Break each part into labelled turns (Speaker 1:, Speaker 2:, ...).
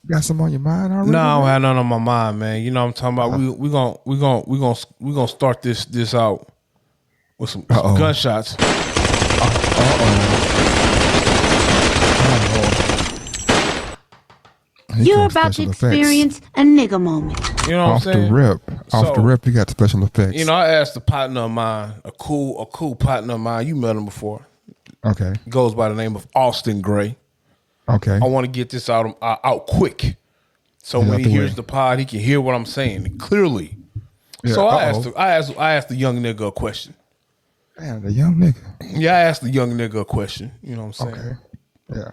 Speaker 1: Got some on your mind already,
Speaker 2: No, I don't
Speaker 1: man?
Speaker 2: have none on my mind, man. You know what I'm talking about. We gonna start this out with
Speaker 1: Uh
Speaker 2: some
Speaker 1: oh.
Speaker 2: gunshots.
Speaker 1: Uh oh. Oh Lord. He
Speaker 3: You're
Speaker 1: comes
Speaker 3: about to
Speaker 1: special effects.
Speaker 3: experience a nigga moment.
Speaker 2: You know what I'm
Speaker 1: Off the
Speaker 2: saying?
Speaker 1: rip. Off the
Speaker 2: So,
Speaker 1: rip, you got the special effects.
Speaker 2: I asked a partner of mine, a cool partner of mine. You met him before.
Speaker 1: Okay.
Speaker 2: Goes by the name of Austin Gray.
Speaker 1: Okay.
Speaker 2: I want to get this out quick, so
Speaker 1: Get
Speaker 2: when
Speaker 1: out
Speaker 2: he
Speaker 1: the
Speaker 2: hears
Speaker 1: way.
Speaker 2: the pod, he can hear what I'm saying clearly.
Speaker 1: Yeah.
Speaker 2: So
Speaker 1: Uh oh.
Speaker 2: I asked the young nigga a question.
Speaker 1: Man, the young nigga.
Speaker 2: Yeah, I asked the young nigga a question. You know what I'm saying?
Speaker 1: Okay. Yeah.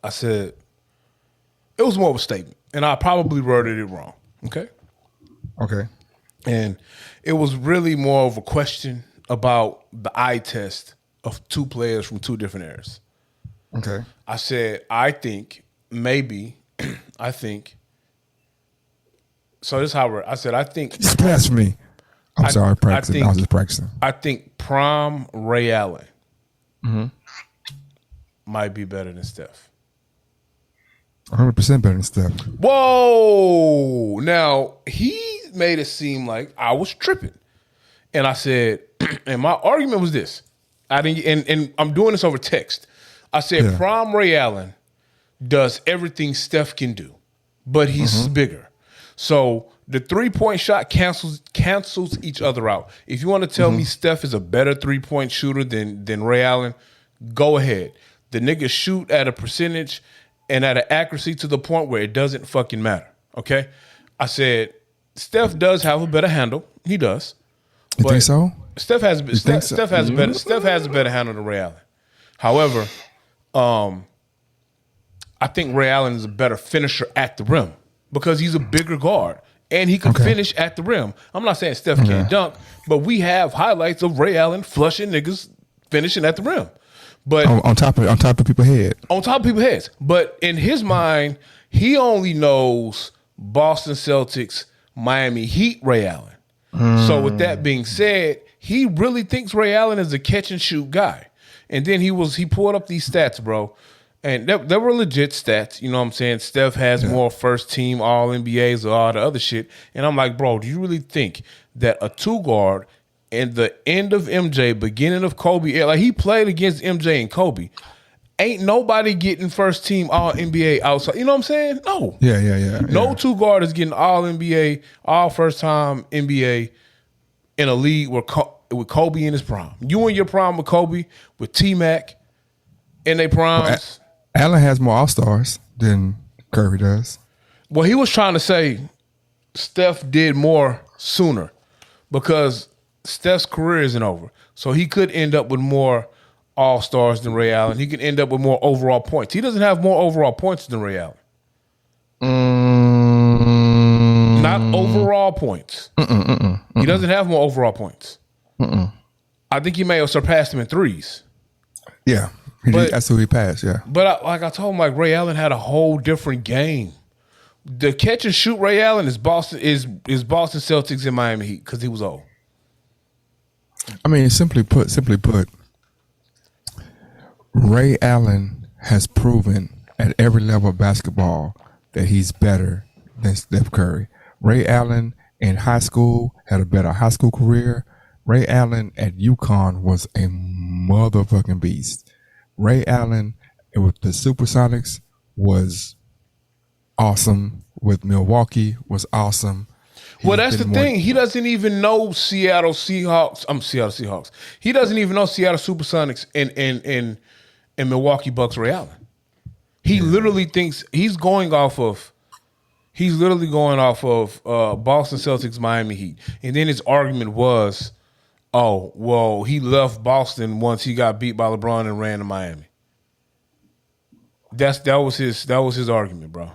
Speaker 2: I said it was more of a statement, and I probably worded it wrong. Okay,
Speaker 1: Okay.
Speaker 2: and it was really more of a question about the eye test of two players from two different eras.
Speaker 1: Okay.
Speaker 2: I said I think maybe I think so. This is how I said I think
Speaker 1: It's blasphemy. I'm sorry, practicing. I was just practicing.
Speaker 2: I think prime Ray Allen might be better than Steph.
Speaker 1: 100% better than Steph.
Speaker 2: Whoa! Now he made it seem like I was tripping, and I said, and my argument was this: I didn't, and I'm doing this over text. I said,
Speaker 1: Yeah.
Speaker 2: Prime Ray Allen does everything Steph can do, but he's bigger. So the 3-point shot cancels each other out. If you want to tell me Steph is a better 3-point shooter than Ray Allen, go ahead. The niggas shoot at a percentage and at an accuracy to the point where it doesn't fucking matter. Okay? I said Steph does have a better handle. He does.
Speaker 1: You think so?
Speaker 2: Steph has
Speaker 1: think so?
Speaker 2: Steph has a better handle than Ray Allen. However, I think Ray Allen is a better finisher at the rim because he's a bigger guard and he can
Speaker 1: Okay.
Speaker 2: finish at the rim. I'm not saying Steph can't dunk, but we have highlights of Ray Allen flushing niggas finishing at the rim. But
Speaker 1: On top of people's head.
Speaker 2: on top of people's heads. But in his mind, he only knows Boston Celtics, Miami Heat, Ray Allen. So with that being said, he really thinks Ray Allen is a catch and shoot guy. And then he pulled up these stats, bro. And they were legit stats. You know what I'm saying? Steph has more first team all NBAs or all the other shit. And I'm like, bro, do you really think that a two guard in the end of MJ, beginning of Kobe, like he played against MJ and Kobe, ain't nobody getting first team all NBA outside? You know what I'm saying? No.
Speaker 1: Yeah.
Speaker 2: No two guard is getting all NBA, all first time NBA in a league with Kobe in his prime. You in your prime with Kobe, with T Mac in their primes.
Speaker 1: Allen has more All-Stars than Curry does.
Speaker 2: Well, he was trying to say Steph did more sooner because Steph's career isn't over. So he could end up with more All-Stars than Ray Allen. He could end up with more overall points. He doesn't have more overall points than Ray Allen. Not overall points. He doesn't have more overall points. I think he may have surpassed him in threes.
Speaker 1: Yeah. That's who he passed, yeah.
Speaker 2: But like I told him, like Ray Allen had a whole different game. The catch and shoot Ray Allen is Boston Celtics and Miami Heat because he was old.
Speaker 1: I mean, simply put, Ray Allen has proven at every level of basketball that he's better than Steph Curry. Ray Allen in high school had a better high school career. Ray Allen at UConn was a motherfucking beast. Ray Allen with the Supersonics was awesome. With Milwaukee was awesome.
Speaker 2: Well, that's the thing. He doesn't even know Seattle Seahawks. Seattle Seahawks. He doesn't even know Seattle Supersonics and Milwaukee Bucks Ray Allen. He literally thinks he's literally going off of Boston Celtics Miami Heat. And then his argument was, oh, well, he left Boston once he got beat by LeBron and ran to Miami. That was his argument, bro.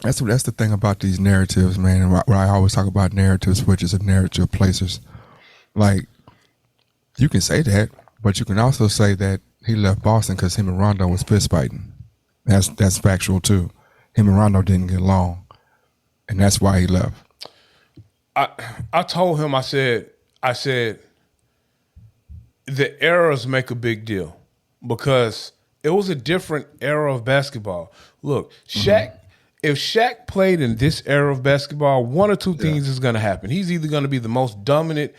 Speaker 1: That's the thing about these narratives, man. And what I always talk about narrative switches and narrative placers. Like, you can say that, but you can also say that he left Boston because him and Rondo was fist fighting. That's factual too. Him and Rondo didn't get along, and that's why he left.
Speaker 2: I told him, I said, the errors make a big deal because It was a different era of basketball. Look, Shaq. If Shaq played in this era of basketball, one or two things is going to happen. He's either going to be the most dominant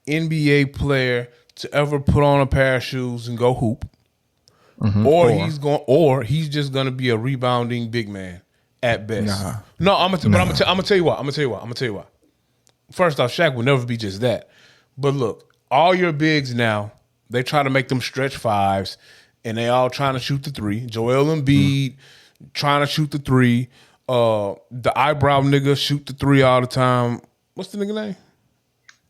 Speaker 2: NBA player to ever put on a pair of shoes and go hoop, or he's just going to be a rebounding big man at best. No, I'm gonna tell you why. First off, Shaq will never be just that. But look, all your bigs now, they try to make them stretch fives, and they all trying to shoot the three. Joel Embiid trying to shoot the three. The eyebrow nigga shoot the three all the time. What's the nigga name?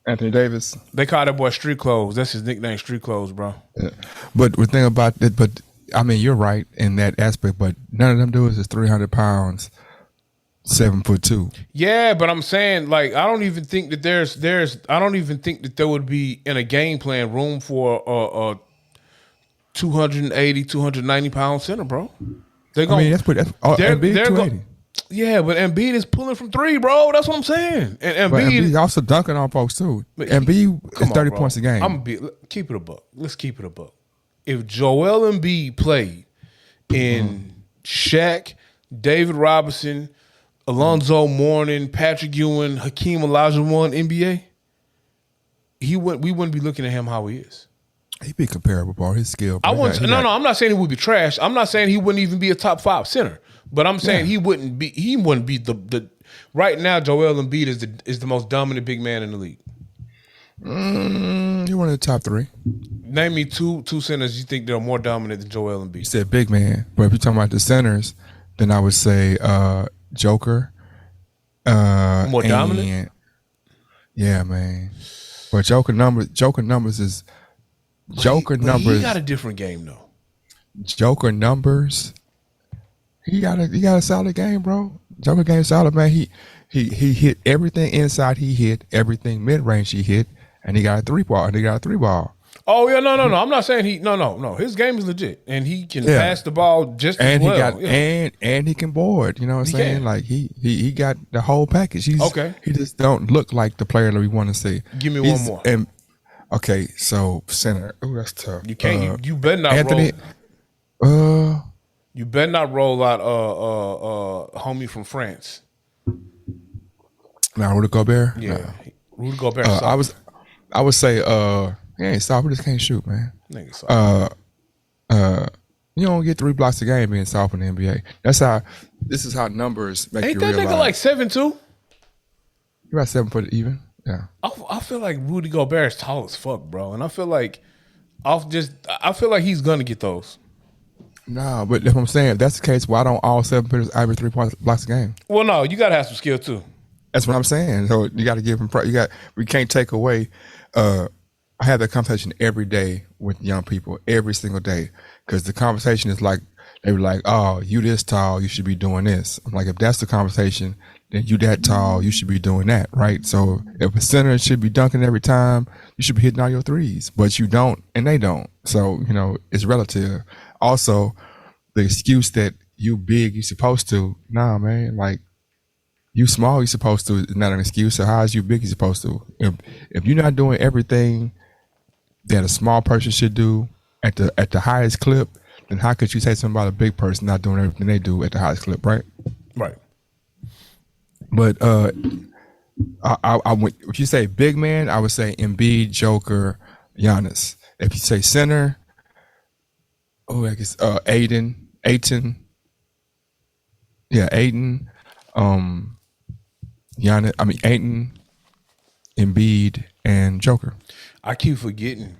Speaker 1: Anthony Davis.
Speaker 2: They call that boy Street Clothes. That's his nickname, Street Clothes, bro.
Speaker 1: Yeah. But the thing about it, but I mean, you're right in that aspect. But none of them dudes is 300 pounds, 7'2".
Speaker 2: Yeah, but I'm saying, like, I don't even think that I don't even think that there would be in a game plan room for a 280, 290 pound center, bro. They're gonna,
Speaker 1: Embiid 280.
Speaker 2: Yeah, but Embiid is pulling from three, bro. That's what I'm saying. And
Speaker 1: Embiid also dunking on folks too. Embiid is 30 points a game.
Speaker 2: Keep it a buck. Let's keep it a buck. If Joel Embiid played in Shaq, David Robinson, Alonzo Mourning, Patrick Ewing, Hakeem Olajuwon NBA, we wouldn't be looking at him how he is.
Speaker 1: He'd be comparable, bro. His skill.
Speaker 2: I'm not saying he would be trash. I'm not saying he wouldn't even be a top 5 center. But I'm saying he wouldn't be the right now. Joel Embiid is the most dominant big man in the league.
Speaker 1: You're one of the top 3.
Speaker 2: Name me two centers you think they're more dominant than Joel Embiid.
Speaker 1: You said big man, but if you're talking about the centers, then I would say Joker.
Speaker 2: More dominant.
Speaker 1: Yeah, man. But Joker numbers is Joker numbers.
Speaker 2: He got a different game though.
Speaker 1: Joker numbers. He got a solid game, bro. Joker game solid, man. He hit everything inside. He hit everything mid range. He hit, and he got a 3-ball.
Speaker 2: Oh yeah, no. I'm not saying no. His game is legit, and he can pass the ball just as well.
Speaker 1: And he can board. You know what I'm saying? Like he got the whole package. He just don't look like the player that we want to see.
Speaker 2: Give me one more.
Speaker 1: Okay, so center. Oh, that's tough.
Speaker 2: You can't. You better not
Speaker 1: Anthony.
Speaker 2: You better not roll out homie from France.
Speaker 1: Now Rudy Gobert.
Speaker 2: Yeah, Rudy Gobert.
Speaker 1: I would say he ain't soft. He just can't shoot, man.
Speaker 2: Nigga soft.
Speaker 1: You don't get 3 blocks a game being soft in the NBA. This is how numbers make you realize.
Speaker 2: Ain't that nigga like 7'2"?
Speaker 1: You about 7 foot even. Yeah.
Speaker 2: I feel like Rudy Gobert is tall as fuck, bro, and I feel like he's gonna get those.
Speaker 1: No, but if I'm saying if that's the case, why don't all 7 footers average 3 blocks a game?
Speaker 2: Well, no, you gotta have some skill too.
Speaker 1: That's what I'm saying. So you got to give him. We can't take away. I have that conversation every day with young people, every single day, because the conversation is like they were like, "Oh, you this tall, you should be doing this." I'm like, if that's the conversation, then you that tall, you should be doing that, right? So if a center should be dunking every time, you should be hitting all your threes, but you don't, and they don't. So it's relative. Also, the excuse that you big, you supposed to. Nah, man, like. You small, you supposed to is not an excuse. So how is you big, you supposed to? If you're not doing everything that a small person should do at the highest clip, then how could you say something about a big person not doing everything they do at the highest clip, right?
Speaker 2: Right.
Speaker 1: But if you say big man, I would say Embiid, Joker, Giannis. If you say center, I guess Ayton. Yeah, Ayton. Ayton, Embiid, and Joker.
Speaker 2: I keep forgetting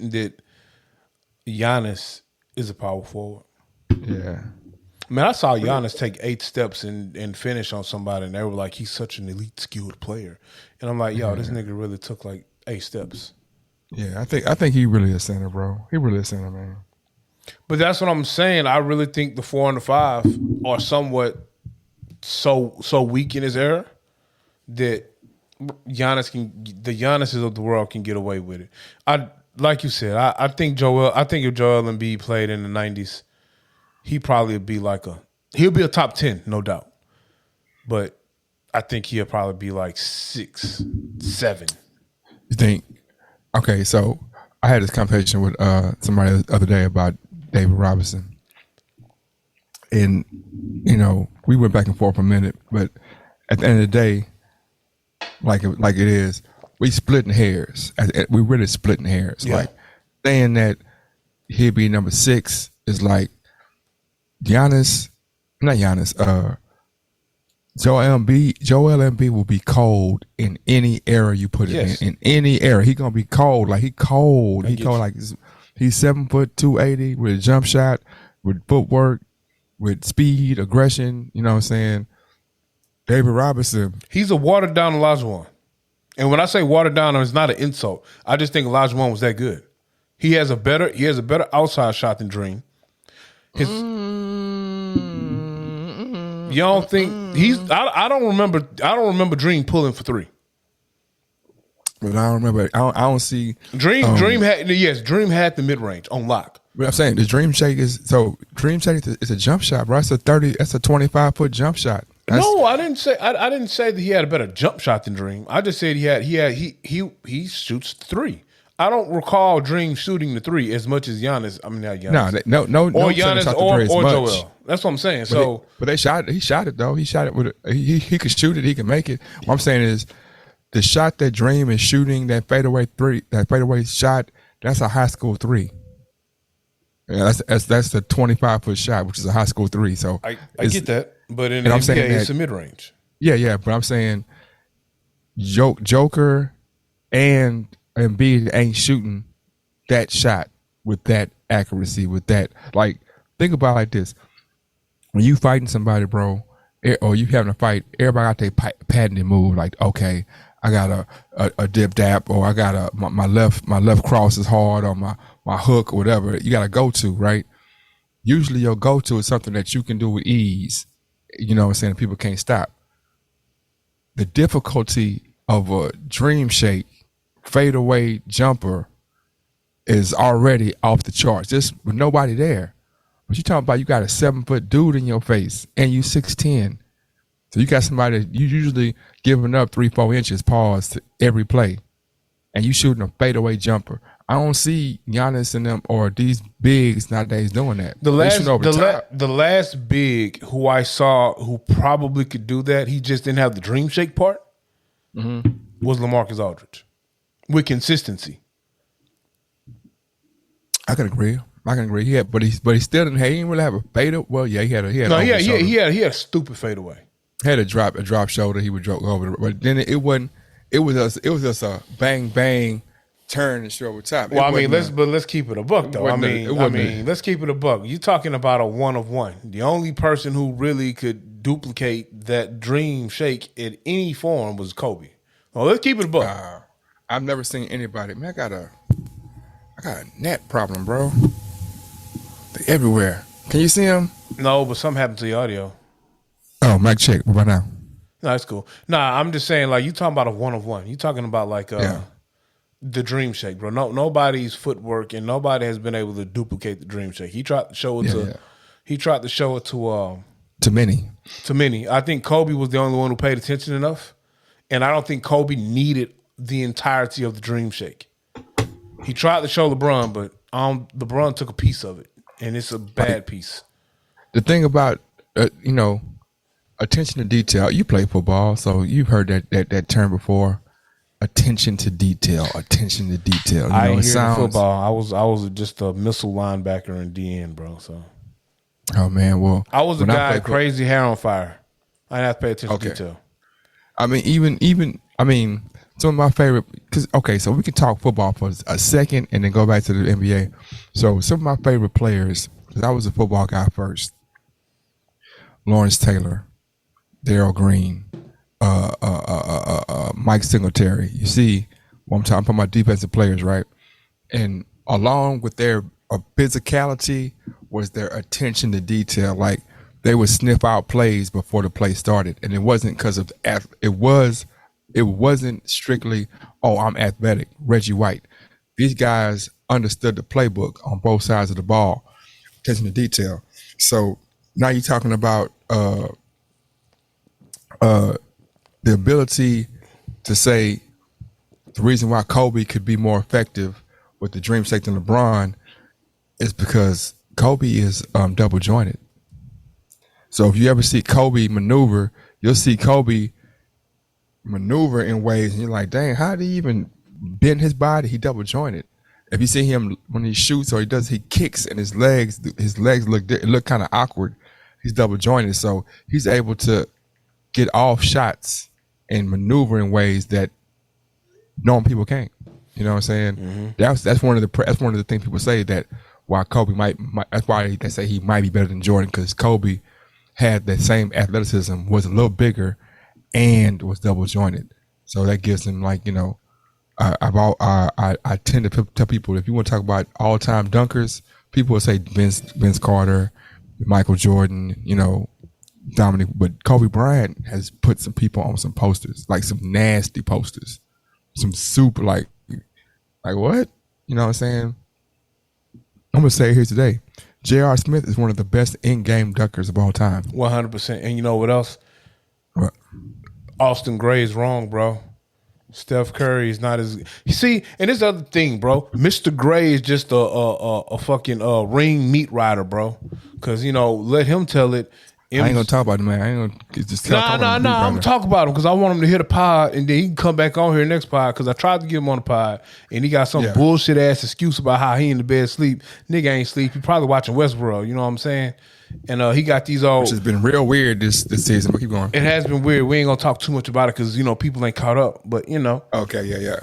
Speaker 2: that Giannis is a power forward.
Speaker 1: Yeah.
Speaker 2: Man, I saw Giannis take 8 steps and finish on somebody, and they were like, he's such an elite skilled player. And I'm like, yo, this nigga really took like 8 steps.
Speaker 1: Yeah, I think he really a center, bro. He really a center, man.
Speaker 2: But that's what I'm saying. I really think the 4 and the 5 are somewhat so weak in his era that the Giannis's of the world can get away with it. Like you said, I think if Joel Embiid played in the 90s, he probably would be he'll be a top 10, no doubt. But I think he'll probably be like 6, 7.
Speaker 1: You think? Okay, so I had this conversation with somebody the other day about David Robinson, and we went back and forth for a minute, but at the end of the day, like it is, we splitting hairs. We really splitting hairs.
Speaker 2: Yeah.
Speaker 1: Like saying that he'd be number 6 is like Giannis, not Giannis. Joel Embiid will be cold in any era you put it
Speaker 2: Yes.
Speaker 1: in any era. He gonna be cold. Like he cold.
Speaker 2: I
Speaker 1: He
Speaker 2: get
Speaker 1: cold
Speaker 2: you.
Speaker 1: like he's 7 foot 280 with a jump shot, with footwork, with speed, aggression. You know what I'm saying? David Robinson.
Speaker 2: He's a watered down Olajuwon. And when I say watered down, it's not an insult. I just think Olajuwon was that good. He has a better outside shot than Dream. You don't think I don't remember Dream pulling for 3.
Speaker 1: But I don't remember. I don't see.
Speaker 2: Dream had the mid range on lock.
Speaker 1: But I'm saying the Dream Shake is a jump shot, bro. That's a 25-foot jump shot.
Speaker 2: No, I didn't say that he had a better jump shot than Dream. I just said he shoots 3. I don't recall Dream shooting the 3 as much as Giannis. I mean, not Giannis.
Speaker 1: No.
Speaker 2: Or Giannis
Speaker 1: shot the
Speaker 2: or
Speaker 1: three as much.
Speaker 2: Joel. That's what I'm saying.
Speaker 1: But they shot it. He shot it though. He shot it with he could shoot it. He can make it. What I'm saying is, the shot that Dream is shooting, that fadeaway shot, that's a high school 3. Yeah, that's the 25-foot shot, which is a high school 3. So
Speaker 2: I get that, but in the
Speaker 1: I'm
Speaker 2: NBA,
Speaker 1: saying
Speaker 2: it's
Speaker 1: that-
Speaker 2: a mid range.
Speaker 1: Yeah. But I'm saying, Joker and Embiid ain't shooting that shot with that accuracy, with that. Like, think about it like this: when you fighting somebody, bro, or you having a fight, everybody got their patented move. Like, okay, I got a dip dap, or I got my left cross is hard, or my hook, or whatever. You got to go to, right? Usually your go to is something that you can do with ease. You know what I'm saying? People can't stop. The difficulty of a Dream Shake fadeaway jumper is already off the charts, just with nobody there. But you talking about, you got a 7-foot dude in your face and you 6'10". So you got somebody, you usually giving up 3-4 inches pause to every play, and you shooting a fadeaway jumper. I don't see Giannis and them or these bigs nowadays doing that.
Speaker 2: The
Speaker 1: They shooting over top.
Speaker 2: last big who I saw who probably could do that, he just didn't have the Dream Shake part, was LaMarcus Aldridge with consistency.
Speaker 1: I can agree. Yeah, but he still didn't. He didn't really have a fadeaway. Well, yeah, he had a
Speaker 2: No,
Speaker 1: over shoulder.
Speaker 2: he had a stupid fadeaway.
Speaker 1: Had a drop shoulder. He would go over, but then it wasn't. It was just a bang bang turn and show over top.
Speaker 2: Well, I mean, let's keep it a buck though.
Speaker 1: wasn't
Speaker 2: Let's keep it a buck. You're talking about a 1 of 1. The only person who really could duplicate that Dream Shake in any form was Kobe. Well, let's keep it a buck.
Speaker 1: I've never seen anybody. Man, I got a net problem, bro. They everywhere. Can you see them?
Speaker 2: No, but something happened to the audio.
Speaker 1: Oh, mic check. What about now?
Speaker 2: No, that's cool. Nah, I'm just saying, like, you talking about a 1 of 1. You talking about like
Speaker 1: Yeah.
Speaker 2: the Dream Shake, bro. Nobody's footwork and nobody has been able to duplicate the Dream Shake. He tried to show it He tried to show it
Speaker 1: To many.
Speaker 2: to many. I think Kobe was the only one who paid attention enough, and I don't think Kobe needed the entirety of the Dream Shake. He tried to show LeBron, but LeBron took a piece of it, and it's a bad piece.
Speaker 1: The thing about attention to detail. You play football, so you've heard that term before. Attention to detail. Attention to detail. You
Speaker 2: I
Speaker 1: know,
Speaker 2: ain't
Speaker 1: it
Speaker 2: hear the
Speaker 1: sounds.
Speaker 2: football. I was just a missile linebacker in DN, bro. So
Speaker 1: Oh man, well,
Speaker 2: I was a
Speaker 1: when
Speaker 2: guy
Speaker 1: played
Speaker 2: crazy hair on fire. I didn't have to pay attention to
Speaker 1: Okay.
Speaker 2: detail.
Speaker 1: I mean, even some of my favorite. So we can talk football for a second and then go back to the NBA. So some of my favorite players, because I was a football guy first. Lawrence Taylor, Darryl Green, Mike Singletary. You see, I'm talking about defensive players, right? And along with their physicality was their attention to detail. Like, they would sniff out plays before the play started, and it wasn't because of it wasn't strictly, oh, I'm athletic, Reggie White. These guys understood the playbook on both sides of the ball, attention to detail. So now you're talking about the ability to say the reason why Kobe could be more effective with the Dream Shake and LeBron is because Kobe is double jointed. So if you ever see Kobe maneuver, you'll see Kobe maneuver in ways, and you're like, dang, how did he even bend his body? He double jointed. If you see him when he shoots or he kicks, and his legs look kind of awkward. He's double jointed, so he's able to get off shots and maneuver in ways that normal people can't. You know what I'm saying? Mm-hmm. That's one of the things people say, that why Kobe might that's why they say he might be better than Jordan, because Kobe had that same athleticism, was a little bigger, and was double jointed. So that gives him, like, you know, I tend to tell people, if you want to talk about all time dunkers, people will say Vince Carter, Michael Jordan, you know, Dominic, but Kobe Bryant has put some people on some posters, like some nasty posters, some super like what? You know what I'm saying? I'm gonna say it here today. J.R. Smith is one of the best in-game dunkers of all time.
Speaker 2: 100%. And you know what else?
Speaker 1: What?
Speaker 2: Austin Gray is wrong, bro. Steph Curry is not as. You see, and this other thing, bro. Mr. Gray is just a fucking ring meat rider, bro. Because, you know, let him tell it.
Speaker 1: I ain't gonna talk about him, man. I ain't gonna just
Speaker 2: Nah. I'm gonna talk about him because I want him to hit a pod, and then he can come back on here next pod. Because I tried to get him on the pod, and he got some bullshit ass excuse about how he in the bed sleep. Nigga ain't sleep. He probably watching Westworld. You know what I'm saying? And he got these old.
Speaker 1: Which has been real weird this season. But keep going.
Speaker 2: It has been weird. We ain't gonna talk too much about it because, you know, people ain't caught up. But, you know.
Speaker 1: Okay, yeah.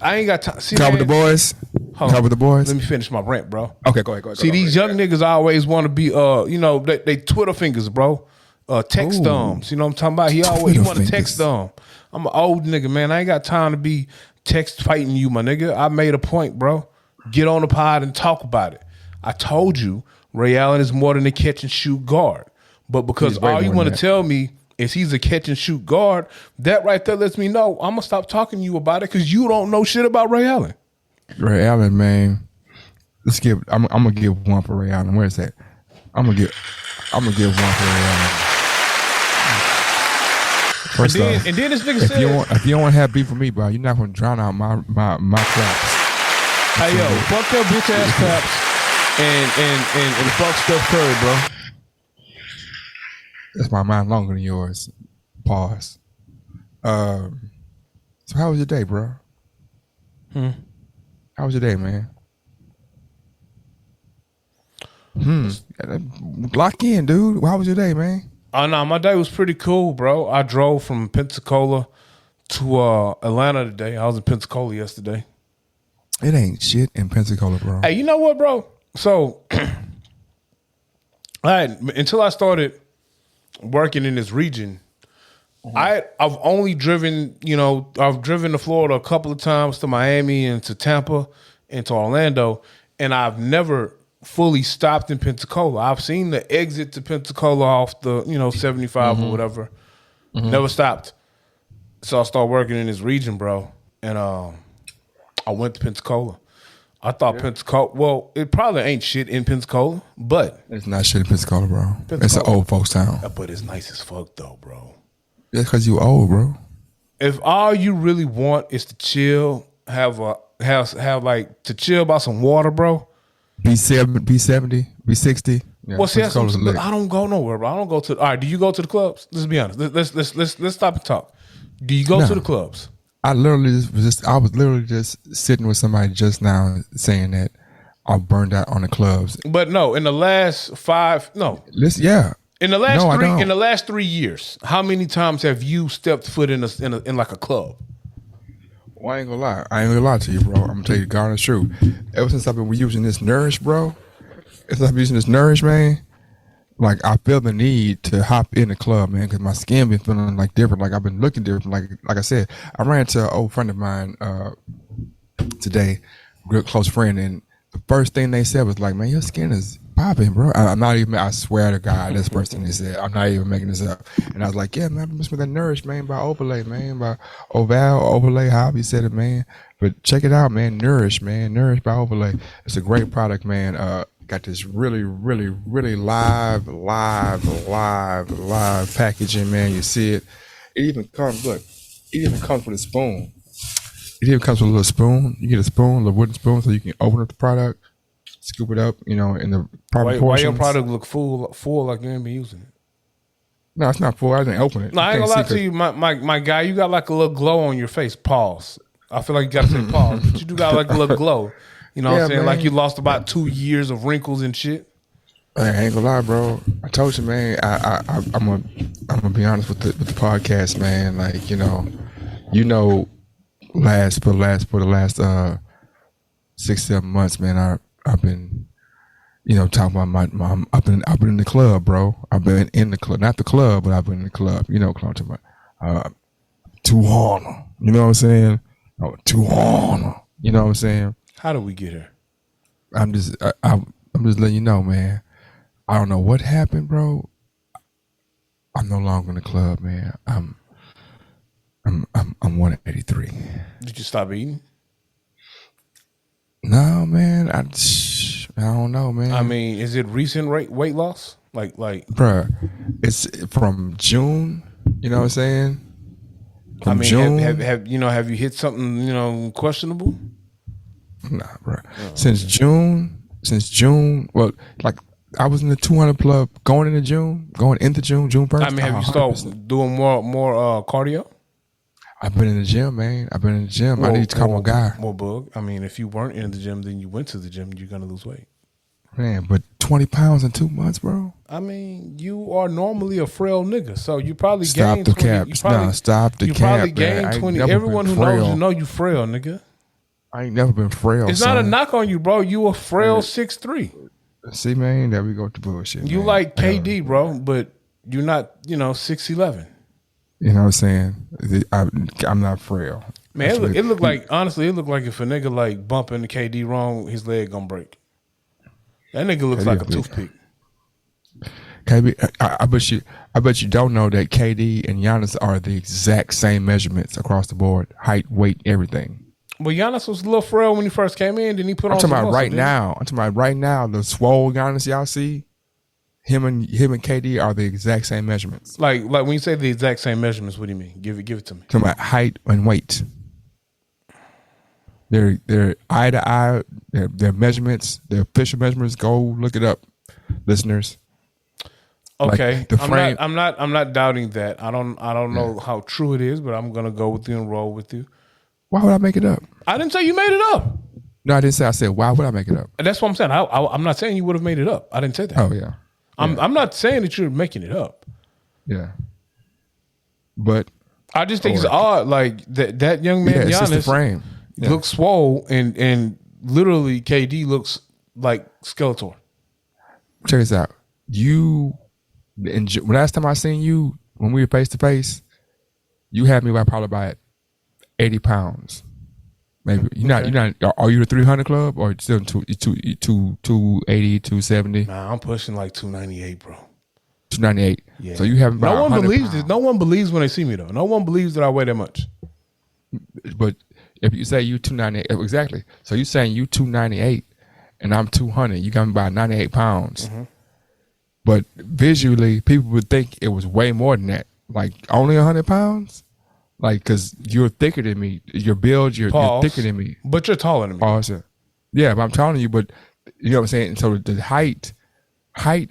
Speaker 2: I ain't got time.
Speaker 1: Cover the boys. Cover the boys.
Speaker 2: Let me finish my rant, bro.
Speaker 1: Okay, go ahead.
Speaker 2: See, these young niggas always want to be, you know, they Twitter fingers, bro. Text thumbs. You know what I'm talking about? He want to text thumb. I'm an old nigga, man. I ain't got time to be text fighting you, my nigga. I made a point, bro. Get on the pod and talk about it. I told you Ray Allen is more than a catch and shoot guard. But because all you want to tell me is he's a catch and shoot guard, that right there lets me know I'm gonna stop talking to you about it because you don't know shit about Ray Allen.
Speaker 1: Ray Allen, man. I'm gonna give one for Ray Allen. Where is that? I'm gonna give one for Ray Allen. First off,
Speaker 2: and then this nigga said,
Speaker 1: if you don't want to have beef with me, bro, you're not gonna drown out my claps.
Speaker 2: Hey yo, fuck your bitch ass claps and fuck Steph Curry, bro.
Speaker 1: That's my mind longer than yours. Pause. So how was your day, bro? How was your day, man? Lock in, dude. How was your day, man?
Speaker 2: Oh no, my day was pretty cool, bro. I drove from Pensacola to Atlanta today. I was in Pensacola yesterday.
Speaker 1: It ain't shit in Pensacola, bro.
Speaker 2: Hey, you know what, bro? So, until I started working in this region, I've only driven, you know, I've driven to Florida a couple of times, to Miami and to Tampa and to Orlando, and I've never fully stopped in Pensacola. I've seen the exit to Pensacola off the, you know, 75 or whatever. Never stopped. So I started working in this region, bro. And I went to Pensacola. I thought Pensacola, well, it probably ain't shit in Pensacola, but
Speaker 1: it's not shit in Pensacola, bro. It's an old folks town.
Speaker 2: But it's nice as fuck though, bro.
Speaker 1: That's because you old, bro.
Speaker 2: If all you really want is to chill, have like to chill by some water, bro.
Speaker 1: B70, B60. Yeah,
Speaker 2: well, see, I don't go nowhere, bro. I don't go to. All right, do you go to the clubs? Let's be honest. Let's stop and talk. Do you go to the clubs?
Speaker 1: I was literally just sitting with somebody just now saying that I'm burned out on the clubs.
Speaker 2: But no, in the last In the last 3 years, how many times have you stepped foot in like a club?
Speaker 1: Well, I ain't gonna lie. I ain't gonna lie to you, bro. I'm gonna tell you the honest truth. Ever since I've been using this Nourish, bro, man, like I feel the need to hop in the club, man, because my skin been feeling like different. Like I've been looking different. Like I said, I ran into an old friend of mine today, real close friend, and the first thing they said was like, "Man, your skin is popping, bro." I'm not even. I swear to God, that's the first thing they said. I'm not even making this up. And I was like, "Yeah, man, I've been listening to that Nourish, man, by Overlay, man, by Overlay, however you said it, man." But check it out, man. Nourish by Overlay. It's a great product, man. Got this really, really, really live packaging, man. You see it. It even comes with a spoon. it even comes with a little spoon. You get a spoon, a little wooden spoon, so you can open up the product, scoop it up, in the proper
Speaker 2: Why
Speaker 1: portions.
Speaker 2: your product look full like you ain't been using it?
Speaker 1: No, it's not full. I didn't open it.
Speaker 2: No, I ain't gonna lie to you, my guy. You got like a little glow on your face. Pause. I feel like you gotta say pause, but you do got like a little glow. You know what I'm saying?
Speaker 1: Man.
Speaker 2: Like you lost about 2 years of wrinkles and shit.
Speaker 1: I ain't gonna lie, bro. I told you, man. I'm gonna be honest with the podcast, man. Like for the last 6-7 months, man. I've been talking about my I've been in the club, bro. I've been in the club, not the club, but I've been in the club. Club to my Tijuana. You know what I'm saying? Oh, Tijuana. You know what I'm saying?
Speaker 2: How do we get here?
Speaker 1: I'm just letting you know, man. I don't know what happened, bro. I'm no longer in the club, man. I'm 183.
Speaker 2: Did you stop eating?
Speaker 1: No, man. I don't know, man.
Speaker 2: I mean, is it recent weight loss? Like,
Speaker 1: bruh, it's from June. You know what I'm saying?
Speaker 2: From June. Have you hit something questionable?
Speaker 1: Nah, bro. Since June. Well, like I was in the 200 club going into June 1st.
Speaker 2: I mean, have you started doing more cardio?
Speaker 1: I've been in the gym, man. I need to call my guy.
Speaker 2: More bug. I mean, if you weren't in the gym, then you went to the gym, you're gonna lose weight.
Speaker 1: Man, but 20 pounds in 2 months, bro.
Speaker 2: I mean, you are normally a frail nigga, so you probably
Speaker 1: stop
Speaker 2: gained
Speaker 1: the
Speaker 2: 20.
Speaker 1: cap. Stop the cap.
Speaker 2: You probably gained 20. Everyone who knows you frail, nigga.
Speaker 1: I ain't never been frail.
Speaker 2: It's not a knock on you, bro. You a frail 6'3".
Speaker 1: See, man, there we go with the bullshit.
Speaker 2: You
Speaker 1: man.
Speaker 2: like KD, bro, but you're not, 6'11".
Speaker 1: You know what I'm saying? I'm not frail.
Speaker 2: Man, it looked like, honestly, if a nigga like bumping the KD wrong, his leg gonna break. That nigga looks like a toothpick.
Speaker 1: KD, I bet you don't know that KD and Giannis are the exact same measurements across the board, height, weight, everything.
Speaker 2: Well, Giannis was a little frail when he first came in. Then he put on.
Speaker 1: I'm talking about right now. The swole Giannis y'all see, him and KD are the exact same measurements.
Speaker 2: Like when you say the exact same measurements, what do you mean? Give it to me.
Speaker 1: I'm talking about height and weight. They're eye to eye. Their measurements, their official measurements. Go look it up, listeners.
Speaker 2: Okay,
Speaker 1: like the frame.
Speaker 2: I'm not doubting that. I don't know how true it is, but I'm gonna go with you and roll with you.
Speaker 1: Why would I make it up?
Speaker 2: I didn't say you made it up.
Speaker 1: No, I didn't say. I said, why would I make it up?
Speaker 2: And that's what I'm saying. I'm not saying you would have made it up. I didn't say that.
Speaker 1: Oh yeah.
Speaker 2: I'm not saying that you're making it up.
Speaker 1: Yeah. But
Speaker 2: I just think it's odd. Like that young man, Giannis,
Speaker 1: it's just the frame.
Speaker 2: Looks swole, and literally KD looks like Skeletor.
Speaker 1: Check this out. Last time I seen you when we were face to face, you had me probably by 80 pounds. Maybe you're not. Are you the 300 club or still 280, 270?
Speaker 2: Nah, I'm pushing like 298, bro.
Speaker 1: 298. Yeah. So you haven't.
Speaker 2: No one believes this. No one believes when they see me though. No one believes that I weigh that much.
Speaker 1: But if you say you 298, exactly. So you saying you 298 and I'm 200. You got me by 98 pounds. Mm-hmm. But visually, people would think it was way more than that. Like only 100 pounds. Like, because you're thicker than me. Your build, you're thicker than me.
Speaker 2: But you're taller than me.
Speaker 1: Pause. Yeah, but I'm taller than you, but you know what I'm saying? So the height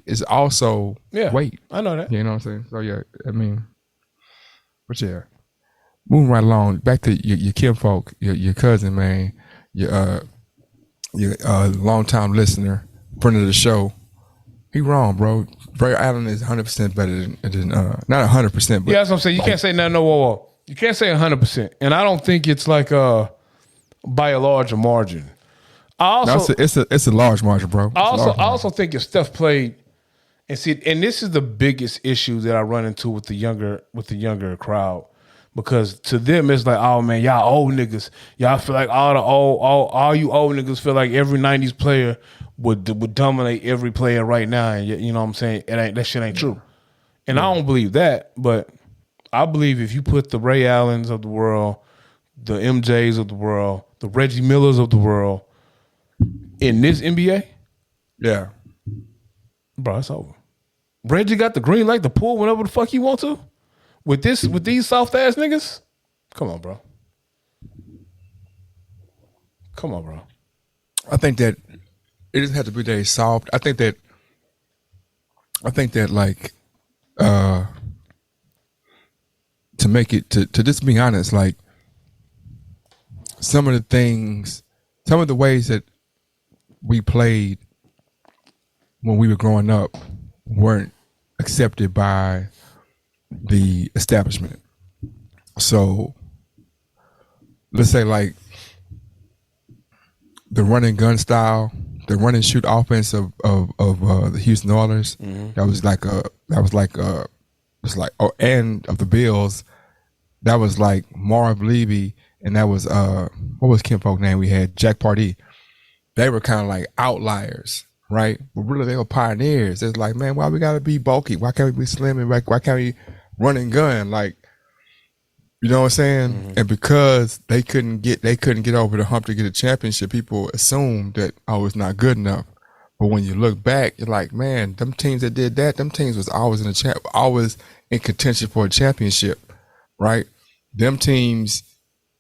Speaker 1: is also weight.
Speaker 2: I know that.
Speaker 1: You know what I'm saying? So yeah, I mean, but yeah. Moving right along, back to your kinfolk, your cousin, man, your longtime listener, friend of the show. He wrong, bro. Ray Allen is 100% better than not 100%, but
Speaker 2: yeah, that's what I'm saying. You can't say nothing. Whoa. You can't say 100%, and I don't think it's like by a large margin.
Speaker 1: It's a large margin, bro. I
Speaker 2: also think if Steph played, and this is the biggest issue that I run into with the younger crowd, because to them it's like, oh man, y'all old niggas, y'all feel like all you old niggas feel like every '90s player would dominate every player right now, and you know what I'm saying? That shit ain't true, and I don't believe that, but I believe if you put the Ray Allens of the world, the MJs of the world, the Reggie Millers of the world in this NBA,
Speaker 1: yeah,
Speaker 2: bro, it's over. Reggie got the green light to pull whenever the fuck he want to. With these soft ass niggas, come on, bro. Come on, bro.
Speaker 1: I think that it doesn't have to be very soft. I think that like to make it to just be honest, like some of the ways that we played when we were growing up weren't accepted by the establishment. So let's say like the run and gun style, the run and shoot offense of the Houston Oilers. And of the Bills, that was like Marv Levy, and that was what was Kim Polk's name? We had Jack Pardee. They were kind of like outliers, right? But really, they were pioneers. It's like, man, why we gotta be bulky? Why can't we be slim? And why can't we run and gun? Like, you know what I'm saying? And because they couldn't get over the hump to get a championship, people assumed that it's not good enough. But when you look back, you're like, man, them teams that did that, them teams was always always in contention for a championship, right? Them teams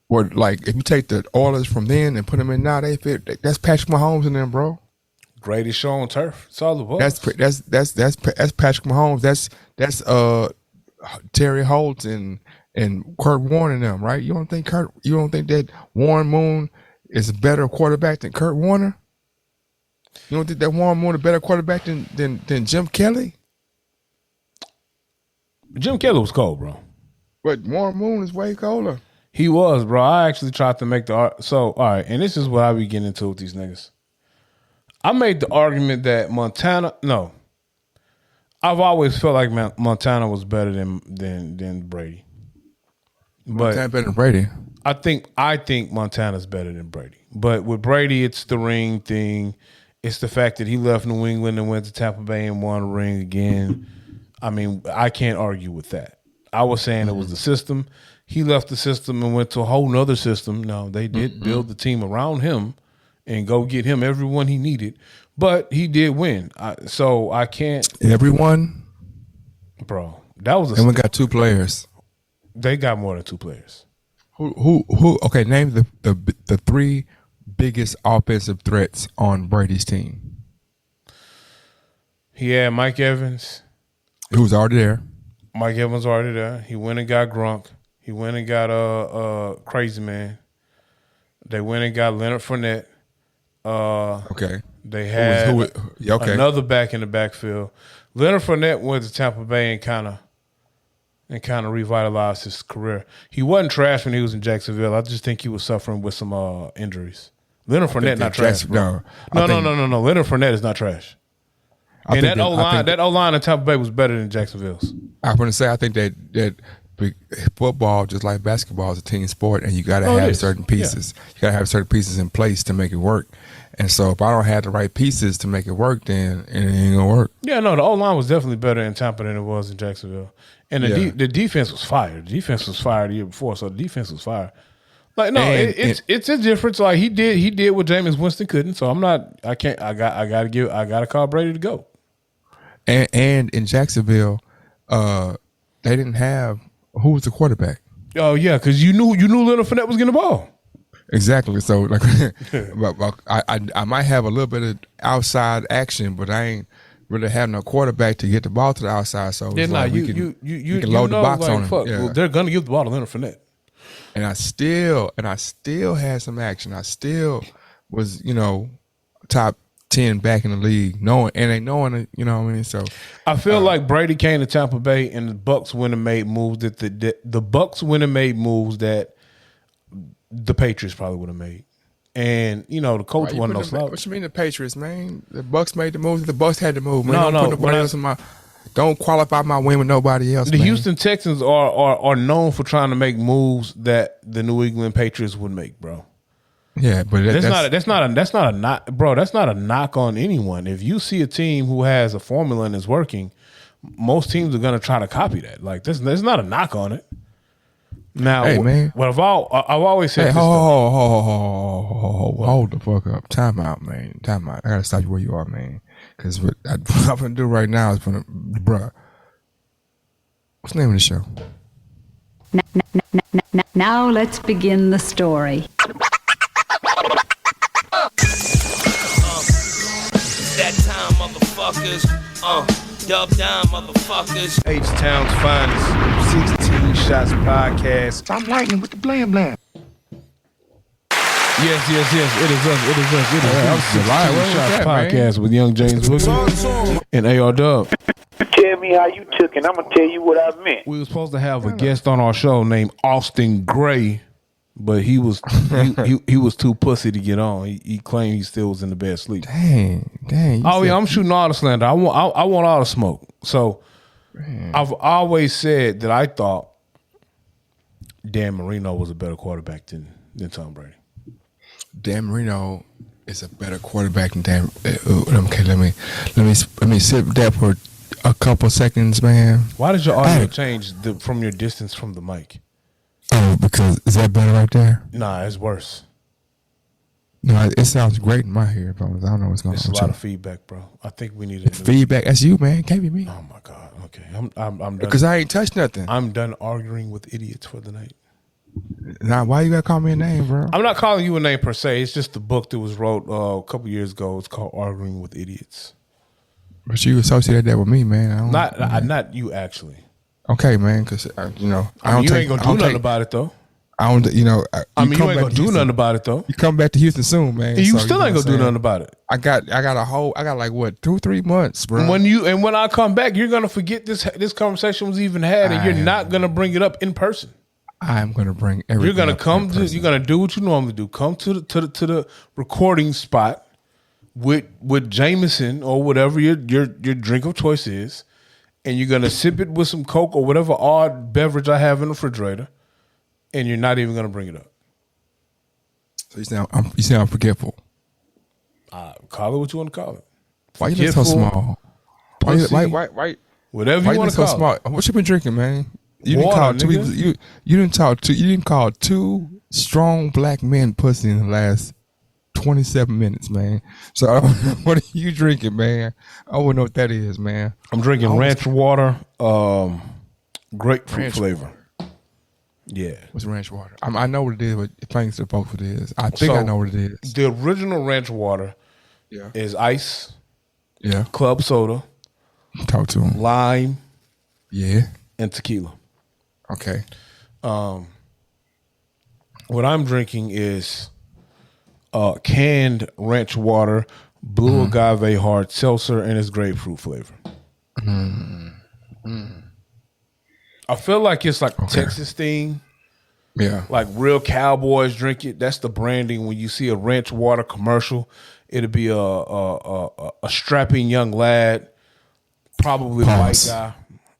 Speaker 1: were like, if you take the Oilers from then and put them in now, they fit. That's Patrick Mahomes in them, bro.
Speaker 2: Greatest show on turf. It's all it was.
Speaker 1: That's Patrick Mahomes. That's Terry Holt and Kurt Warner and them, right? You don't think that Warren Moon is a better quarterback than Kurt Warner? You don't think that Warren Moon is a better quarterback than Jim Kelly?
Speaker 2: Jim Kelly was cold, bro.
Speaker 1: But Warren Moon is way colder.
Speaker 2: He was, bro. I actually tried to make all right, and this is what I be getting into with these niggas. I made the argument that I've always felt like Montana was better than Brady.
Speaker 1: Montana better than Brady.
Speaker 2: I think Montana's better than Brady. But with Brady, it's the ring thing. It's the fact that he left New England and went to Tampa Bay and won a ring again. I mean, I can't argue with that. I was saying it was the system. He left the system and went to a whole nother system. No, they did build the team around him and go get him everyone he needed. But he did win. So I can't.
Speaker 1: Everyone?
Speaker 2: Bro, that was
Speaker 1: and we got 2 players.
Speaker 2: They got more than 2 players.
Speaker 1: Who? Okay, name the 3 biggest offensive threats on Brady's team.
Speaker 2: He had Mike Evans.
Speaker 1: Who was already there.
Speaker 2: Mike Evans already there. He went and got Gronk. He went and got Crazy Man. They went and got Leonard Fournette.
Speaker 1: Okay.
Speaker 2: They had another back in the backfield. Leonard Fournette went to Tampa Bay and kind of revitalized his career. He wasn't trash when he was in Jacksonville. I just think he was suffering with some injuries. Leonard Fournette not trash. No. Leonard Fournette is not trash. And that O-line in Tampa Bay was better than Jacksonville's.
Speaker 1: I'm going to say I think that football, just like basketball, is a team sport, and you got to have certain pieces. Yeah. You got to have certain pieces in place to make it work. And so if I don't have the right pieces to make it work, then it ain't going to work.
Speaker 2: Yeah, no, the O-line was definitely better in Tampa than it was in Jacksonville. And the defense was fire. The defense was fire the year before, so the defense was fire. Like, no, it's a difference. Like he did what Jameis Winston couldn't. So I gotta call Brady to go.
Speaker 1: And in Jacksonville, they didn't have who was the quarterback.
Speaker 2: Oh yeah, because you knew Leonard Fournette was getting the ball.
Speaker 1: Exactly. So like, I might have a little bit of outside action, but I ain't really have no quarterback to get the ball to the outside. So
Speaker 2: you can load the box on him. Yeah. Well, they're gonna give the ball to Leonard Fournette.
Speaker 1: And I still had some action. I still was, top 10 back in the league, knowing, you know what I mean? So
Speaker 2: I feel like Brady came to Tampa Bay and the Bucs went and made moves that the Bucs went and made moves that the Patriots probably would have made. And, the coach wasn't no slouch.
Speaker 1: What you mean the Patriots, man? The Bucs made the moves. The Bucs had to move, man. Don't qualify my win with nobody else.
Speaker 2: The Houston Texans are known for trying to make moves that the New England Patriots would make, bro.
Speaker 1: Yeah, but
Speaker 2: that's not a knock, bro. That's not a knock on anyone. If you see a team who has a formula and is working, most teams are gonna try to copy that. Like there's not a knock on it. Now,
Speaker 1: hey man,
Speaker 2: what I've always said.
Speaker 1: Hey, hold the fuck up. Time out, man. Time out. I gotta stop you where you are, man. Because what I'm gonna do right now is bruh. What's the name of the show?
Speaker 3: Now let's begin the story. motherfuckers. Dub down, motherfuckers.
Speaker 2: H-Town's finest 16 Shots podcast.
Speaker 4: I'm lightning with the blam blam.
Speaker 2: Yes. It is us.
Speaker 1: I'm
Speaker 2: 16
Speaker 1: July.
Speaker 2: Shots podcast with Young James Boogie and AR Dub.
Speaker 5: Tell me how you took it. I'm gonna tell you what I meant.
Speaker 2: We were supposed to have a guest on our show named Austin Gray, but he was he was too pussy to get on. He claimed he still was in the bed asleep.
Speaker 1: Dang.
Speaker 2: Oh yeah, I'm shooting all the slander. I want all the smoke. So I've always said that I thought Dan Marino was a better quarterback than Tom Brady.
Speaker 1: Dan Marino is a better quarterback than Dan. Okay, let me sit with that for a couple seconds, man.
Speaker 2: Why did your audio change from your distance from the mic?
Speaker 1: Oh, because is that better right there?
Speaker 2: Nah, it's worse.
Speaker 1: No, it sounds great in my headphones. I don't know what's going on.
Speaker 2: It's a lot of feedback, bro. I think we need
Speaker 1: feedback. That's you, man. Can't be me.
Speaker 2: Oh my God. Okay, I'm done.
Speaker 1: Because I ain't touched nothing.
Speaker 2: I'm done arguing with idiots for the night.
Speaker 1: Now, why you gotta call me a name, bro?
Speaker 2: I'm not calling you a name per se. It's just the book that was wrote a couple years ago. It's called Arguing with Idiots.
Speaker 1: But you associated that with me, man.
Speaker 2: Not you actually.
Speaker 1: Okay, man. Because
Speaker 2: I mean, you ain't gonna do nothing about it though.
Speaker 1: I don't. You know.
Speaker 2: You ain't gonna do nothing about it though.
Speaker 1: You come back to Houston soon, man.
Speaker 2: You still ain't gonna do nothing about it.
Speaker 1: I got like what 2-3 months, bro.
Speaker 2: When I come back, you're gonna forget this conversation was even had, and you're not gonna bring it up in person.
Speaker 1: I'm gonna bring everything.
Speaker 2: You're gonna come to. You're gonna do what you normally do. Come to the recording spot with Jameson or whatever your drink of choice is, and you're gonna sip it with some Coke or whatever odd beverage I have in the refrigerator, and you're not even gonna bring it up.
Speaker 1: So you say I'm forgetful.
Speaker 2: Call it what you want to call it.
Speaker 1: Why you look so small? Why?
Speaker 2: Whatever you want to call it.
Speaker 1: What you been drinking, man? You
Speaker 2: Water,
Speaker 1: didn't call two strong black men pussy in the last 27 minutes, man. So what are you drinking, man? I wouldn't know what that is, man.
Speaker 2: I'm drinking ranch water, grapefruit flavor. Yeah.
Speaker 1: What's ranch water? I know what it is, but thanks to both what it is. I think I know what it is.
Speaker 2: The original ranch water is ice, club soda,
Speaker 1: talk to him,
Speaker 2: lime,
Speaker 1: and
Speaker 2: tequila.
Speaker 1: Okay.
Speaker 2: What I'm drinking is canned ranch water, blue agave hard seltzer, and it's grapefruit flavor. I feel like it's like a Texas thing.
Speaker 1: Yeah.
Speaker 2: Like real cowboys drink it. That's the branding. When you see a ranch water commercial, it'll be a strapping young lad, probably a white guy.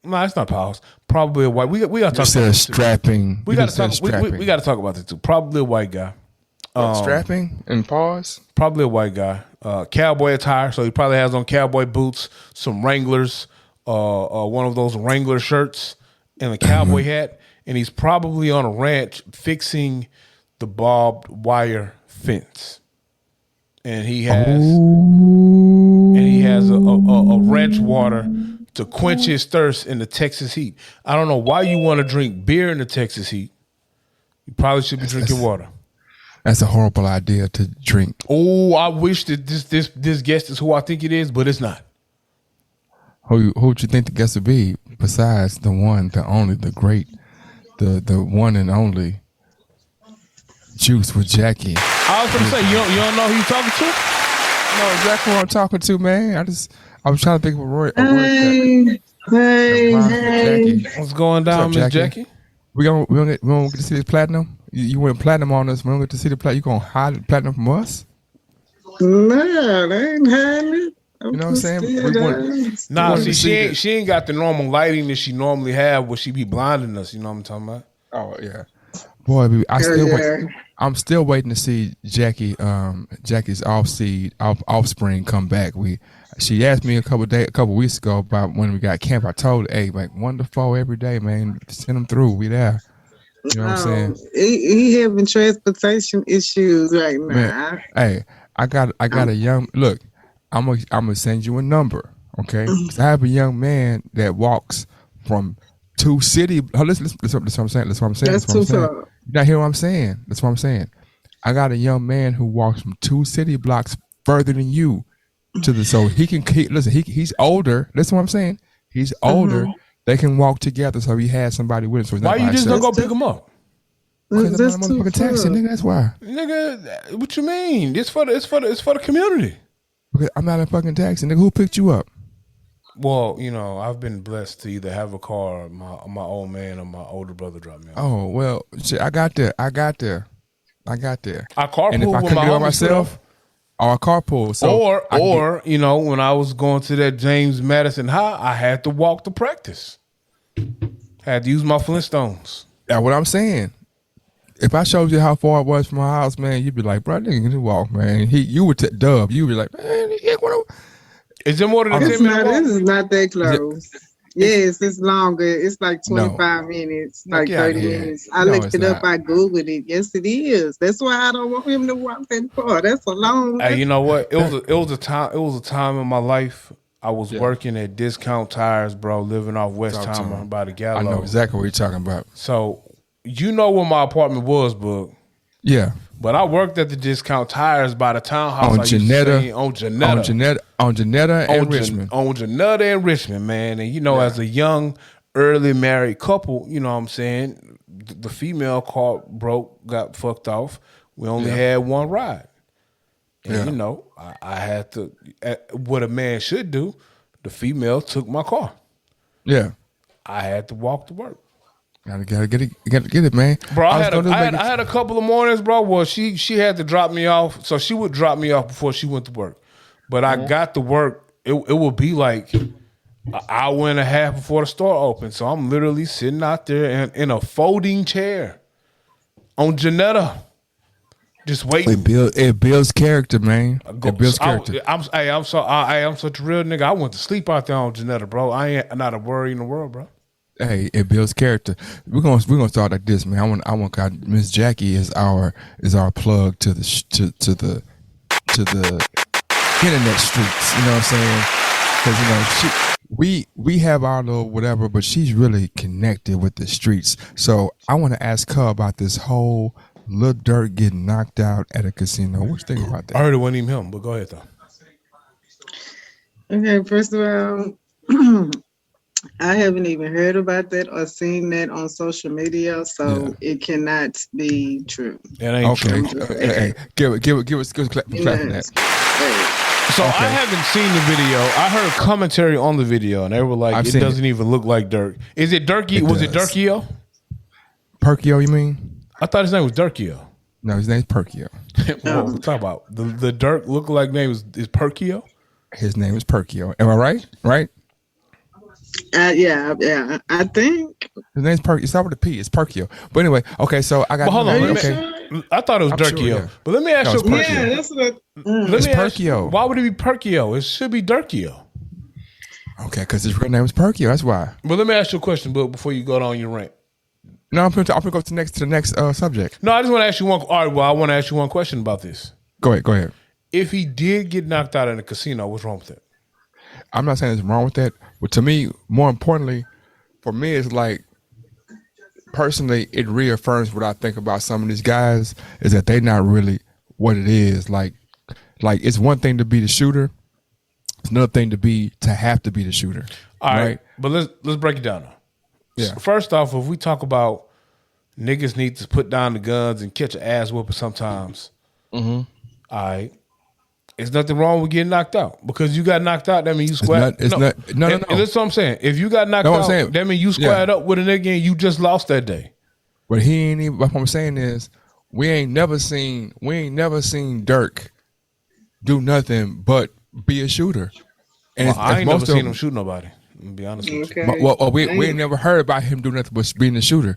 Speaker 2: No, it's not pause. Probably a white. We got to talk about this
Speaker 1: strapping.
Speaker 2: We got to talk. We got to talk about this too. Probably a white guy.
Speaker 1: Strapping and pause.
Speaker 2: Probably a white guy. Cowboy attire. So he probably has on cowboy boots, some Wranglers, one of those Wrangler shirts, and a cowboy hat. And he's probably on a ranch fixing the barbed wire fence. And he has a ranch water to quench his thirst in the Texas heat. I don't know why you want to drink beer in the Texas heat. You probably should be drinking water.
Speaker 1: That's a horrible idea to drink.
Speaker 2: Oh, I wish that this guest is who I think it is, but it's not.
Speaker 1: Who would you think the guest would be besides the one, the only, the great, the one and only Juice with Jackie?
Speaker 2: I was going to say, you don't know who you're talking to?
Speaker 1: I know exactly who I'm talking to, man. I was trying to think of a word.
Speaker 2: Hey. What's going down, Miss Jackie?
Speaker 1: We don't get to see the platinum. You went platinum on us. We don't get to see the platinum. You gonna hide the platinum from us?
Speaker 6: No, they ain't hiding it.
Speaker 1: You know what I'm saying?
Speaker 2: Nah, see, she ain't got the normal lighting that she normally have where she be blinding us. You know what I'm talking about?
Speaker 1: Oh yeah, boy, I'm still waiting to see Jackie's offspring come back. She asked me a couple weeks ago about when we got camp. I told her, hey, like 1 to 4 every day, man. Send them through. We there. You know what I'm saying?
Speaker 6: He having transportation issues right now.
Speaker 1: Man, hey, I got a young look. I'm gonna send you a number, okay? 'Cause I have a young man that walks from 2 city. Listen, that's what I'm saying. That's what I'm saying.
Speaker 6: That's too far.
Speaker 1: You not hear what I'm saying? That's what I'm saying. I got a young man who walks from 2 city blocks further than you so he can listen. He's older. Listen, what I'm saying. He's older. They can walk together. So he has somebody with him. So he's
Speaker 2: Why
Speaker 1: not
Speaker 2: you just don't
Speaker 1: himself.
Speaker 2: go pick him up?
Speaker 1: Because
Speaker 6: That's
Speaker 1: I'm
Speaker 6: too
Speaker 1: motherfucking taxi,
Speaker 6: far.
Speaker 1: nigga. That's why.
Speaker 2: Nigga, what you mean? It's for the community.
Speaker 1: Because I'm not a fucking taxi, nigga. Who picked you up?
Speaker 2: Well, I've been blessed to either have a car or my old man or my older brother drop me off.
Speaker 1: Oh well, shit. I got there.
Speaker 2: I
Speaker 1: And if I
Speaker 2: carpool
Speaker 1: couldn't
Speaker 2: with
Speaker 1: do
Speaker 2: my
Speaker 1: it
Speaker 2: homies
Speaker 1: myself, or a carpool. So
Speaker 2: or when I was going to that James Madison High, I had to walk to practice. Had to use my Flintstones.
Speaker 1: that's what I'm saying. If I showed you how far it was from my house, man, you'd be like, bro, nigga, can you walk, man? You would Dub. You would be like, man, he ain't gonna.
Speaker 2: Is it more than a 10
Speaker 6: It's
Speaker 2: minute
Speaker 6: not.
Speaker 2: walk?
Speaker 6: This is not that close. Yes, it's longer. It's like 25 minutes,
Speaker 1: No,
Speaker 6: like
Speaker 1: get outta
Speaker 6: 30
Speaker 1: here.
Speaker 6: minutes. I
Speaker 1: No,
Speaker 6: looked
Speaker 1: it's
Speaker 6: it up.
Speaker 1: not.
Speaker 6: I Googled it. Yes, it is. That's why I don't want him to walk that far. That's a long.
Speaker 2: Hey, you know what? It was a time in my life. I was working at Discount Tires, bro, living off West
Speaker 1: Talk to
Speaker 2: Timer
Speaker 1: him.
Speaker 2: by the
Speaker 1: I
Speaker 2: Gallo.
Speaker 1: know exactly what you're talking about.
Speaker 2: So you know where my apartment was, Book.
Speaker 1: Yeah.
Speaker 2: But I worked at the Discount Tires by the townhouse
Speaker 1: On
Speaker 2: I used to
Speaker 1: Janetta.
Speaker 2: stay in, on Janetta.
Speaker 1: On Janetta and Richmond.
Speaker 2: On Janetta and Richmond, man. And as a young, early married couple, you know what I'm saying? The female car broke, got fucked off. We only had one ride. And I had to, what a man should do, the female took my car.
Speaker 1: Yeah.
Speaker 2: I had to walk to work.
Speaker 1: Gotta get it, man.
Speaker 2: Bro, I
Speaker 1: was
Speaker 2: had
Speaker 1: gonna make it-
Speaker 2: I had a couple of mornings, bro, where she had to drop me off. So she would drop me off before she went to work. But I got to work, it would be like an hour and a half before the store opened. So I'm literally sitting out there in a folding chair on Janetta. Just waiting.
Speaker 1: It builds character, man. It builds character.
Speaker 2: I'm such a real nigga. I went to sleep out there on Janetta, bro. I ain't not a worry in the world, bro.
Speaker 1: Hey, it builds character. We're gonna start like this, man. I want Miss Jackie is our plug to the internet streets. You know what I'm saying? Because we have our little whatever, but she's really connected with the streets. So I want to ask her about this whole Lil Durk getting knocked out at a casino. What you think about
Speaker 2: I
Speaker 1: that?
Speaker 2: heard it wasn't even him, but go ahead though.
Speaker 6: Okay, first of all, I haven't even heard about that or seen that on social media, so it cannot be true.
Speaker 2: That ain't
Speaker 1: Okay,
Speaker 2: true.
Speaker 1: hey, give us clap for that.
Speaker 2: So I haven't seen the video. I heard commentary on the video, and they were like,
Speaker 1: I've
Speaker 2: "It
Speaker 1: seen
Speaker 2: doesn't even look like Dirk." Is it Durky? Was it
Speaker 1: does.
Speaker 2: Durkio?
Speaker 1: Perkio, you mean?
Speaker 2: I thought his name was Durkio.
Speaker 1: No, his name's Perkio.
Speaker 2: What we talking about? The Dirk lookalike name is Perkio.
Speaker 1: His name is Perkio. Am I right? Right?
Speaker 6: Yeah. I think.
Speaker 1: His name's Perkio. It's not with a P. It's Perkio. But anyway, okay. So I got.
Speaker 2: But hold on,
Speaker 1: okay.
Speaker 2: I thought it was
Speaker 1: I'm sure,
Speaker 2: Durkio.
Speaker 1: yeah.
Speaker 2: But let me ask
Speaker 1: No,
Speaker 2: you a
Speaker 1: it's
Speaker 2: question.
Speaker 6: Yeah, that's what.
Speaker 2: Let
Speaker 1: It's
Speaker 2: me ask you,
Speaker 1: Perkio.
Speaker 2: why would it be Perkio? It should be Durkio.
Speaker 1: Okay, because his real name is Perkio. That's why.
Speaker 2: But let me ask you a question, Bill, before you go on your rant.
Speaker 1: No, I'm gonna go to the next subject.
Speaker 2: No, I just want to ask you one. All right, well, I want to ask you one question about this.
Speaker 1: Go ahead.
Speaker 2: If he did get knocked out in a casino, what's wrong with that?
Speaker 1: I'm not saying there's wrong with that, but to me, more importantly, for me, it's like personally, it reaffirms what I think about some of these guys is that they're not really what it is. Like it's one thing to be the shooter, it's another thing to have to be the shooter.
Speaker 2: All right, but let's break it down now.
Speaker 1: Yeah.
Speaker 2: First off, if we talk about niggas need to put down the guns and catch an ass whooping sometimes, all right, there's nothing wrong with getting knocked out because you got knocked out. That means you squared.
Speaker 1: No.
Speaker 2: And that's what I'm saying. If you got knocked
Speaker 1: Know what I'm
Speaker 2: out,
Speaker 1: saying?
Speaker 2: that means you squared up with a nigga and you just lost that day.
Speaker 1: But he ain't even. What I'm saying is, we ain't never seen Dirk do nothing but be a shooter. And
Speaker 2: Well, I ain't never
Speaker 1: most
Speaker 2: seen
Speaker 1: of
Speaker 2: him shoot nobody. I'm gonna be honest with you.
Speaker 6: Okay.
Speaker 1: Well, we ain't never heard about him do nothing but being a shooter.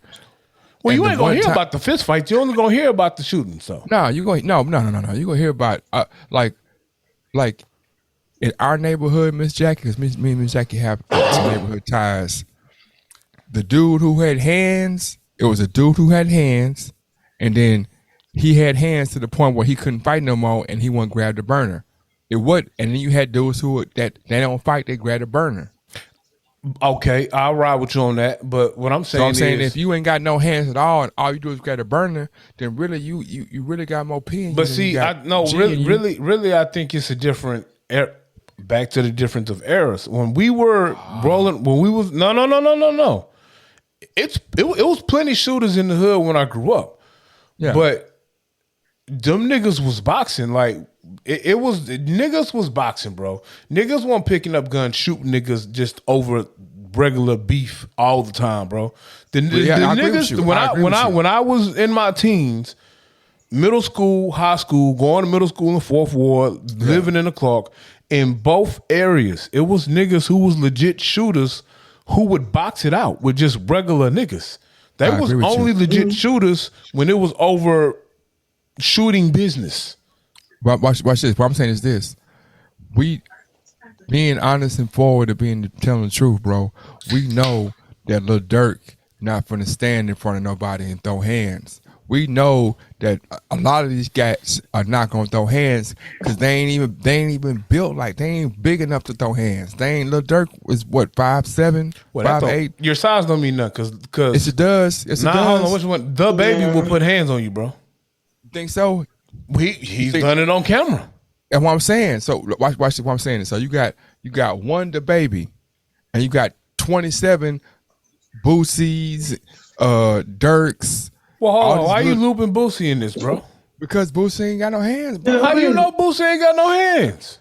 Speaker 2: Well,
Speaker 1: And
Speaker 2: you
Speaker 1: the
Speaker 2: ain't gonna
Speaker 1: one
Speaker 2: hear
Speaker 1: time-
Speaker 2: about the fist fights. You only gonna hear about the shooting. So
Speaker 1: No, you going no. You gonna hear about like in our neighborhood, Miss Jackie, because me and Miss Jackie have some neighborhood ties. The dude who had hands, it was a dude who had hands, and then he had hands to the point where he couldn't fight no more, and he wouldn't grab the burner. It would, and then you had dudes who that they don't fight, they grab the burner.
Speaker 2: okay, I'll ride with you on that. But what I'm saying
Speaker 1: So I'm saying
Speaker 2: is,
Speaker 1: if you ain't got no hands at all, and all you do is grab the burner, then really you really got more P in you.
Speaker 2: but
Speaker 1: than
Speaker 2: see,
Speaker 1: you got
Speaker 2: I no
Speaker 1: G in you.
Speaker 2: really, I think it's a different. back to the difference of eras. When we were rolling, when we was no. It was plenty shooters in the hood when I grew up.
Speaker 1: Yeah.
Speaker 2: But them niggas was boxing. Like it was niggas was boxing, bro. Niggas weren't picking up guns, shooting niggas just over regular beef all the time, bro. The
Speaker 1: I agree with
Speaker 2: niggas
Speaker 1: you.
Speaker 2: when I was in my teens, middle school, high school, going to middle school in Fourth Ward, living in the Clark, in both areas, it was niggas who was legit shooters who would box it out with just regular niggas. They
Speaker 1: I
Speaker 2: was
Speaker 1: agree with
Speaker 2: only
Speaker 1: you.
Speaker 2: legit shooters when it was over shooting business.
Speaker 1: Watch this. What I'm saying is this: we being honest and forward to being telling the truth, bro. We know that Lil Durk not finna stand in front of nobody and throw hands. We know that a lot of these guys are not gonna throw hands because they ain't even built like they ain't big enough to throw hands. They ain't. Lil Durk was what 5'7", 5'8".
Speaker 2: Your size don't mean nothing because
Speaker 1: Yes, it does. Yes, it
Speaker 2: nah, hold on,
Speaker 1: does.
Speaker 2: which one? The baby will put hands on you, bro.
Speaker 1: Think so?
Speaker 2: He's done it on camera.
Speaker 1: And what I'm saying, so watch what I'm saying. So you got one the baby, and you got 27 Boosies, Dirks.
Speaker 2: Well, hold on.
Speaker 1: these
Speaker 2: Why you
Speaker 1: little-
Speaker 2: looping Boosie in this, bro?
Speaker 1: Because Boosie ain't got no hands, bro.
Speaker 2: How do you know Boosie ain't got no hands?